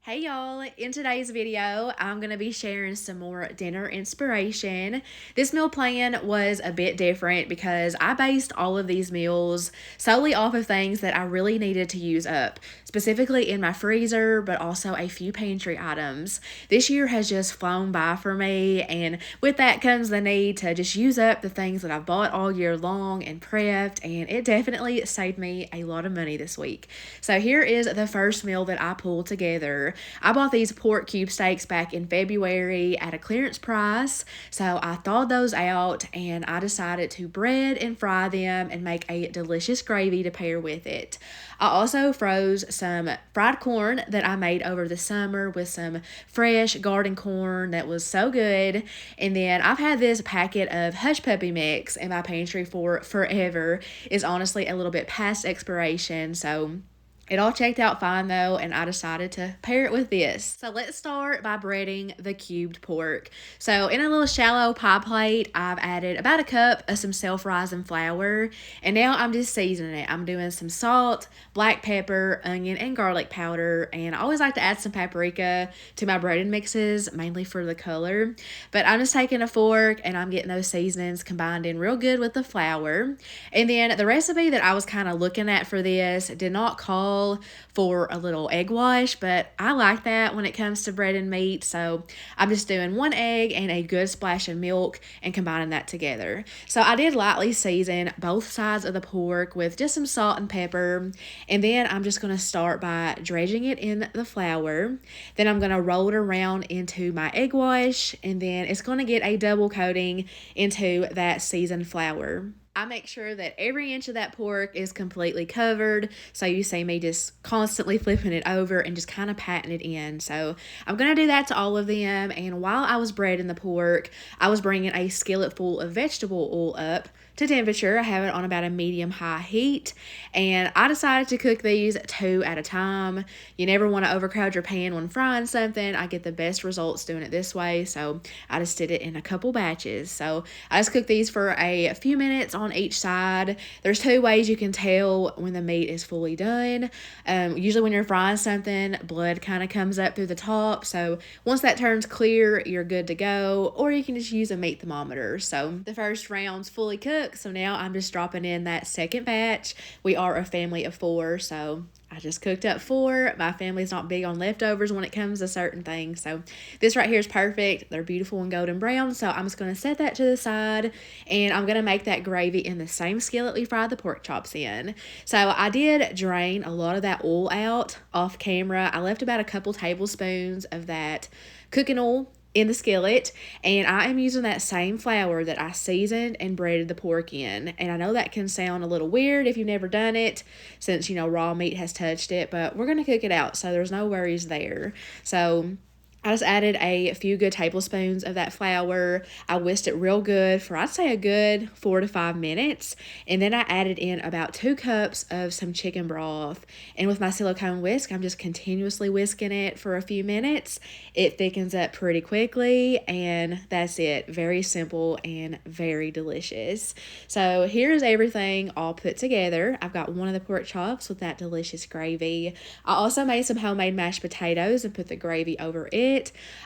Hey y'all, in today's video, I'm going to be sharing some more dinner inspiration. This meal plan was a bit different because I based all of these meals solely off of things that I really needed to use up, specifically in my freezer, but also a few pantry items. This year has just flown by for me, and with that comes the need to just use up the things that I've bought all year long and prepped, and it definitely saved me a lot of money this week. So here is the first meal that I pulled together. I bought these pork cube steaks back in February at a clearance price, so I thawed those out and I decided to bread and fry them and make a delicious gravy to pair with it. I also froze some fried corn that I made over the summer with some fresh garden corn that was so good. And then I've had this packet of Hush Puppy mix in my pantry for forever. It's honestly a little bit past expiration, so it all checked out fine though, and I decided to pair it with this. So let's start by breading the cubed pork. So in a little shallow pie plate, I've added about a cup of some self-rising flour, and now I'm just seasoning it. I'm doing some salt, black pepper, onion, and garlic powder, and I always like to add some paprika to my breaded mixes, mainly for the color. But I'm just taking a fork and I'm getting those seasonings combined in real good with the flour. And then the recipe that I was kind of looking at for this did not call for a little egg wash, but I like that when it comes to bread and meat, so I'm just doing one egg and a good splash of milk and combining that together. So I did lightly season both sides of the pork with just some salt and pepper, and then I'm just going to start by dredging it in the flour. Then I'm going to roll it around into my egg wash, and then it's going to get a double coating into that seasoned flour. I make sure that every inch of that pork is completely covered, so you see me just constantly flipping it over and just kind of patting it in. So I'm going to do that to all of them, and while I was breading the pork, I was bringing a skillet full of vegetable oil up to temperature. I have it on about a medium-high heat, and I decided to cook these 2 at a time. You never want to overcrowd your pan when frying something. I get the best results doing it this way, so I just did it in a couple batches. So I just cooked these for a few minutes on each side. There's 2 ways you can tell when the meat is fully done. Usually when you're frying something, blood kind of comes up through the top, so once that turns clear, you're good to go, or you can just use a meat thermometer. So the first round's fully cooked, so now I'm just dropping in that second batch. We are a family of 4, so I just cooked up 4. My family's not big on leftovers when it comes to certain things, so this right here is perfect. They're beautiful and golden brown, so I'm just going to set that to the side, and I'm going to make that gravy in the same skillet we fried the pork chops in. So I did drain a lot of that oil out off camera. I left about a couple tablespoons of that cooking oil in the skillet, and I am using that same flour that I seasoned and breaded the pork in. And I know that can sound a little weird if you've never done it, since raw meat has touched it, but we're going to cook it out, so there's no worries there. So I just added a few good tablespoons of that flour. I whisked it real good for, I'd say, a good 4 to 5 minutes. And then I added in about 2 cups of some chicken broth. And with my silicone whisk, I'm just continuously whisking it for a few minutes. It thickens up pretty quickly, and that's it. Very simple and very delicious. So here's everything all put together. I've got one of the pork chops with that delicious gravy. I also made some homemade mashed potatoes and put the gravy over it.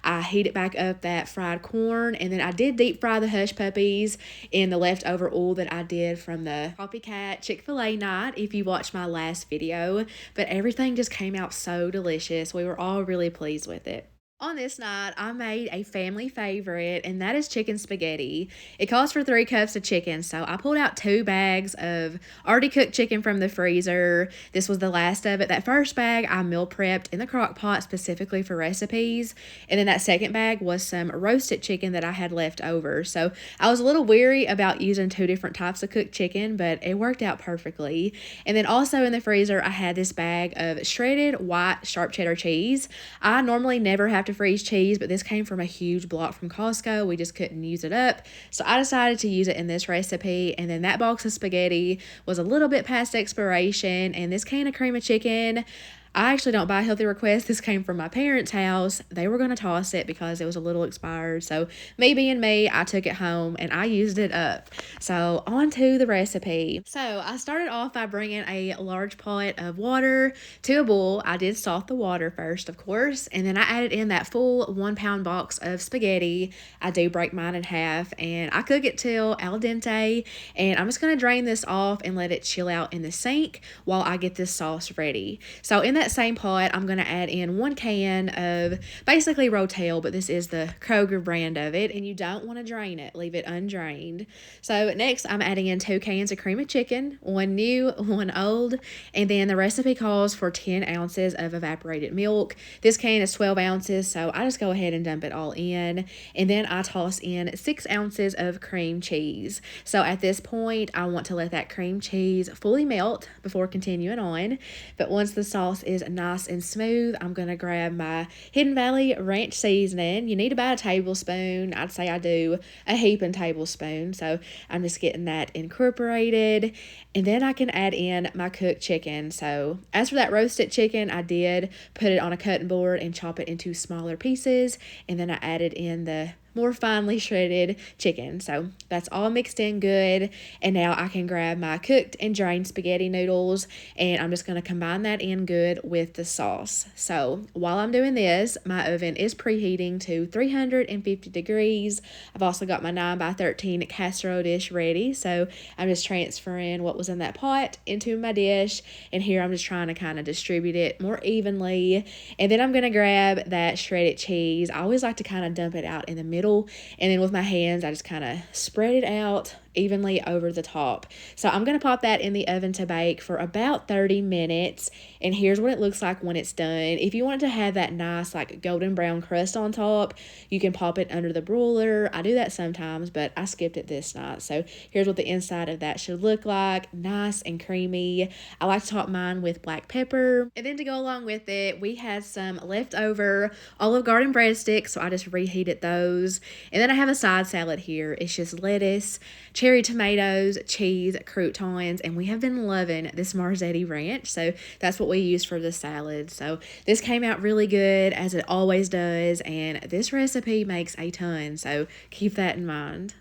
I heated back up that fried corn, and then I did deep fry the Hush Puppies in the leftover oil that I did from the copycat Chick-fil-A night, if you watched my last video. But everything just came out so delicious. We were all really pleased with it. On this night, I made a family favorite, and that is chicken spaghetti. It calls for 3 cups of chicken, so I pulled out 2 bags of already cooked chicken from the freezer. This was the last of it. That first bag I meal prepped in the crock pot specifically for recipes, and then that second bag was some roasted chicken that I had left over. So I was a little weary about using 2 different types of cooked chicken, but it worked out perfectly. And then also in the freezer, I had this bag of shredded white sharp cheddar cheese. I normally never have to freeze cheese, but this came from a huge block from Costco. We just couldn't use it up, so I decided to use it in this recipe. And then that box of spaghetti was a little bit past expiration, and this can of cream of chicken, I actually don't buy Healthy Request. This came from my parents' house. They were going to toss it because it was a little expired. So, me being me, I took it home and I used it up. So, on to the recipe. So, I started off by bringing a large pot of water to a boil. I did salt the water first, of course, and then I added in that full 1 pound box of spaghetti. I do break mine in half and I cook it till al dente. And I'm just going to drain this off and let it chill out in the sink while I get this sauce ready. So, in that same pot, I'm going to add in 1 can of basically Rotel, but this is the Kroger brand of it, and you don't want to drain it. Leave it undrained. So next, I'm adding in 2 cans of cream of chicken, one new, one old, and then the recipe calls for 10 ounces of evaporated milk. This can is 12 ounces, so I just go ahead and dump it all in, and then I toss in 6 ounces of cream cheese. So at this point, I want to let that cream cheese fully melt before continuing on, but once the sauce is nice and smooth, I'm going to grab my Hidden Valley ranch seasoning. You need about a tablespoon. I'd say I do a heaping tablespoon. So I'm just getting that incorporated. And then I can add in my cooked chicken. So as for that roasted chicken, I did put it on a cutting board and chop it into smaller pieces. And then I added in the more finely shredded chicken. So that's all mixed in good. And now I can grab my cooked and drained spaghetti noodles and I'm just going to combine that in good with the sauce. So while I'm doing this, my oven is preheating to 350 degrees. I've also got my 9x13 casserole dish ready. So I'm just transferring what was in that pot into my dish. And here I'm just trying to kind of distribute it more evenly. And then I'm going to grab that shredded cheese. I always like to kind of dump it out in the middle. And then with my hands, I just kind of spread it out evenly over the top. So I'm going to pop that in the oven to bake for about 30 minutes. And here's what it looks like when it's done. If you want it to have that nice like golden brown crust on top, you can pop it under the broiler. I do that sometimes, but I skipped it this night. So here's what the inside of that should look like. Nice and creamy. I like to top mine with black pepper. And then to go along with it, we had some leftover Olive Garden breadsticks. So I just reheated those. And then I have a side salad here. It's just lettuce, cherry tomatoes, cheese, croutons, and we have been loving this Marzetti ranch. So that's what we use for the salad. So this came out really good, as it always does, and this recipe makes a ton. So keep that in mind.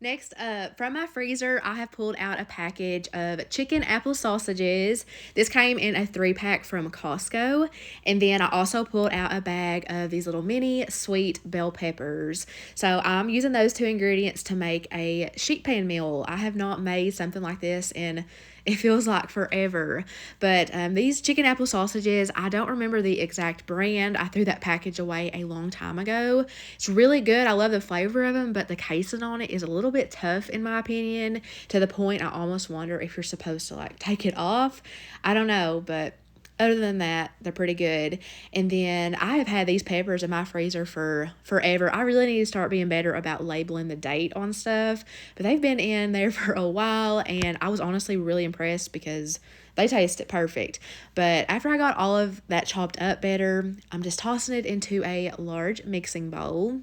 Next up, from my freezer, I have pulled out a package of chicken apple sausages. This came in a 3-pack from Costco. And then I also pulled out a bag of these little mini sweet bell peppers. So I'm using those 2 ingredients to make a sheet pan meal. I have not made something like this in it feels like forever. But these chicken apple sausages, I don't remember the exact brand. I threw that package away a long time ago. It's really good. I love the flavor of them, but the casing on it is a little bit tough in my opinion, to the point I almost wonder if you're supposed to like take it off. I don't know, but other than that, they're pretty good. And then I have had these peppers in my freezer for forever. I really need to start being better about labeling the date on stuff. But they've been in there for a while, and I was honestly really impressed because they tasted perfect. But after I got all of that chopped up better, I'm just tossing it into a large mixing bowl.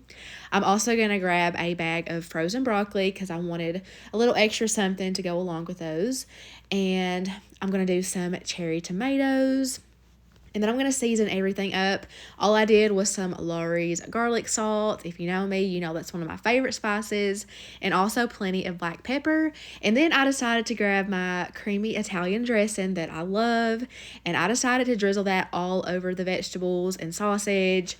I'm also going to grab a bag of frozen broccoli because I wanted a little extra something to go along with those. And I'm going to do some cherry tomatoes. And then I'm going to season everything up. All I did was some Lawry's garlic salt. If you know me, you know that's one of my favorite spices. And also plenty of black pepper. And then I decided to grab my creamy Italian dressing that I love. And I decided to drizzle that all over the vegetables and sausage.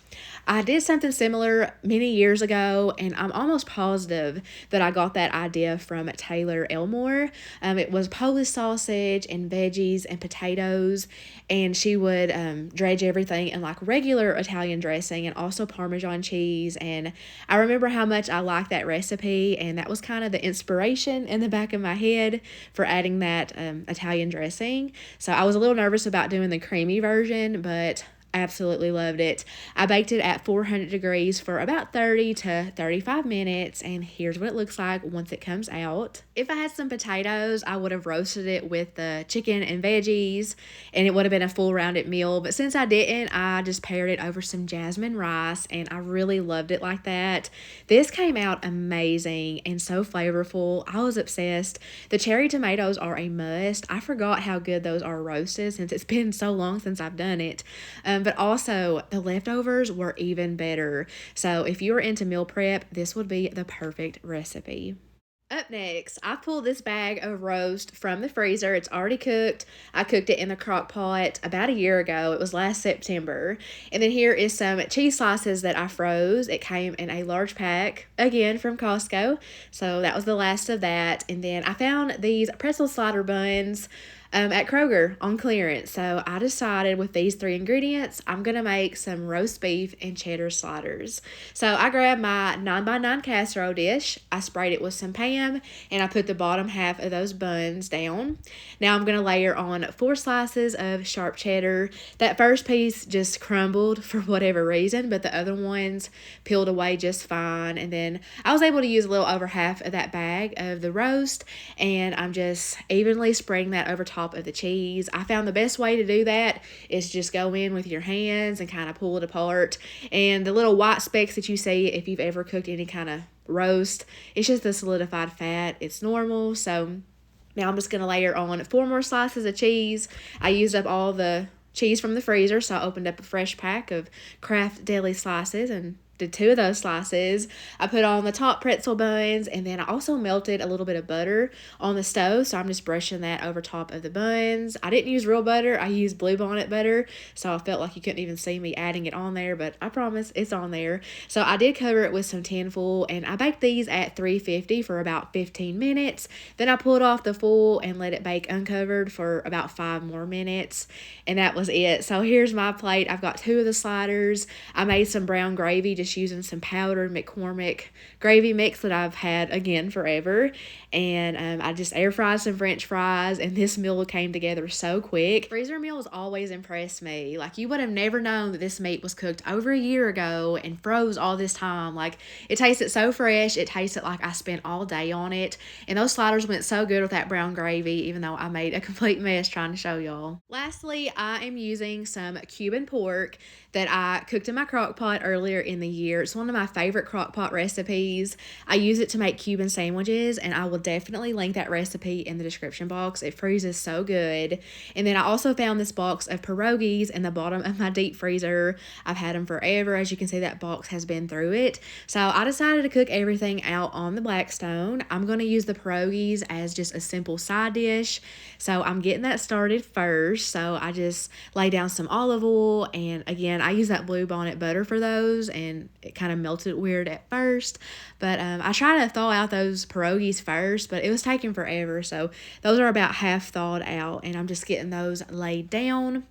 I did something similar many years ago, and I'm almost positive that I got that idea from Taylor Elmore. It was Polish sausage and veggies and potatoes, and she would dredge everything in like regular Italian dressing and also Parmesan cheese. And I remember how much I liked that recipe, and that was kind of the inspiration in the back of my head for adding that Italian dressing. So I was a little nervous about doing the creamy version, but Absolutely loved it. I baked it at 400 degrees for about 30 to 35 minutes, and here's what it looks like once it comes out. If I had some potatoes, I would have roasted it with the chicken and veggies, and it would have been a full rounded meal. But since I didn't, I just paired it over some jasmine rice, and I really loved it like that. This came out amazing and so flavorful. I was obsessed. The cherry tomatoes are a must. I forgot how good those are roasted since it's been so long since I've done it. But also, the leftovers were even better. So, if you are into meal prep, this would be the perfect recipe. Up next, I pulled this bag of roast from the freezer. It's already cooked. I cooked it in the crock pot about a year ago. It was last September. And then here is some cheese slices that I froze. It came in a large pack, again from Costco. So that was the last of that. And then I found these pretzel slider buns at Kroger on clearance. So I decided with these three ingredients, I'm going to make some roast beef and cheddar sliders. So I grabbed my 9x9 casserole dish. I sprayed it with some Pam, and I put the bottom half of those buns down. Now I'm going to layer on 4 slices of sharp cheddar. That first piece just crumbled for whatever reason, but the other ones peeled away just fine. And then I was able to use a little over half of that bag of the roast, and I'm just evenly spreading that over top of the cheese. I found the best way to do that is just go in with your hands and kind of pull it apart. And the little white specks that you see if you've ever cooked any kind of roast, it's just the solidified fat. It's normal. So now I'm just going to layer on 4 more slices of cheese. I used up all the cheese from the freezer, so I opened up a fresh pack of Kraft Deli slices and did 2 of those slices. I put on the top pretzel buns, and then I also melted a little bit of butter on the stove, so I'm just brushing that over top of the buns. I didn't use real butter. I used Blue Bonnet butter, so I felt like you couldn't even see me adding it on there, but I promise it's on there. So I did cover it with some tin foil, and I baked these at 350 for about 15 minutes. Then I pulled off the foil and let it bake uncovered for about 5 more minutes, and that was it. So here's my plate. I've got 2 of the sliders. I made some brown gravy just using some powdered McCormick gravy mix that I've had again forever. And I just air fried some French fries, and this meal came together so quick. Freezer meals always impress me. Like, you would have never known that this meat was cooked over a year ago and froze all this time. Like, it tasted so fresh. It tasted like I spent all day on it. And those sliders went so good with that brown gravy, even though I made a complete mess trying to show y'all. Lastly, I am using some Cuban pork that I cooked in my crock pot earlier in the year. It's one of my favorite crock pot recipes. I use it to make Cuban sandwiches, and I will definitely link that recipe in the description box. It freezes so good. And then I also found this box of pierogies in the bottom of my deep freezer. I've had them forever. As you can see, that box has been through it. So I decided to cook everything out on the Blackstone. I'm going to use the pierogies as just a simple side dish. So I'm getting that started first. So I just lay down some olive oil, and again, I use that Blue Bonnet butter for those, and it kind of melted weird at first, but I try to thaw out those pierogies first, but it was taking forever. So those are about half thawed out, and I'm just getting those laid down.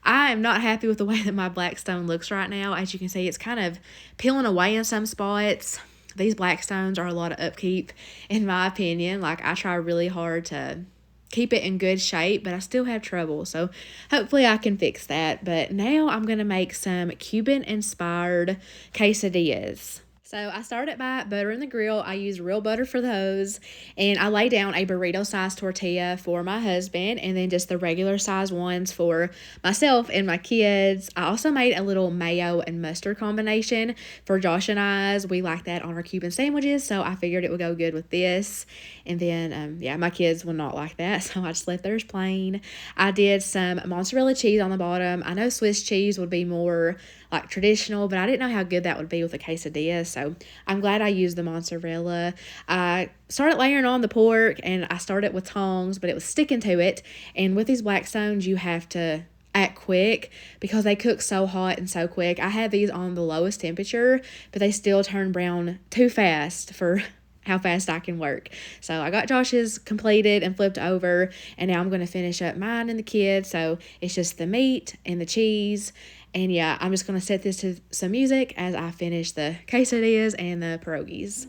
I am not happy with the way that my Blackstone looks right now. As you can see, it's kind of peeling away in some spots. These Blackstones are a lot of upkeep, in my opinion. Like, I try really hard to keep it in good shape, but I still have trouble. So hopefully I can fix that. But now I'm going to make some Cuban inspired quesadillas. So I started by buttering the grill. I used real butter for those, and I lay down a burrito size tortilla for my husband, and then just the regular size ones for myself and my kids. I also made a little mayo and mustard combination for Josh and I. We like that on our Cuban sandwiches, so I figured it would go good with this. And then, my kids will not like that, so I just left theirs plain. I did some mozzarella cheese on the bottom. I know Swiss cheese would be more like traditional, but I didn't know how good that would be with a quesadilla, so I'm glad I used the mozzarella. I started layering on the pork, and I started with tongs, but it was sticking to it. And with these Blackstones, you have to act quick because they cook so hot and so quick. I had these on the lowest temperature, but they still turn brown too fast for how fast I can work. So I got Josh's completed and flipped over, and now I'm going to finish up mine and the kids. So it's just the meat and the cheese. And yeah, I'm just going to set this to some music as I finish the quesadillas and the pierogies.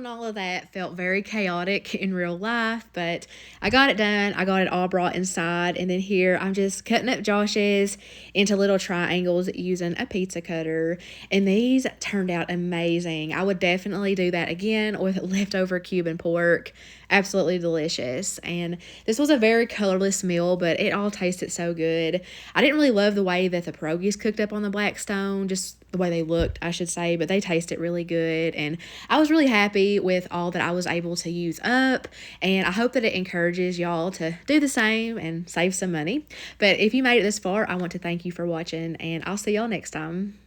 doing all of that felt very chaotic in real life, but I got it done. I got it all brought inside, and then here I'm just cutting up Josh's into little triangles using a pizza cutter, and these turned out amazing. I would definitely do that again with leftover Cuban pork. Absolutely delicious. And this was a very colorless meal, but it all tasted so good. I didn't really love the way that the pierogies cooked up on the Blackstone, just the way they looked, I should say, but they tasted really good. And I was really happy with all that I was able to use up. And I hope that it encourages y'all to do the same and save some money. But if you made it this far, I want to thank you for watching, and I'll see y'all next time.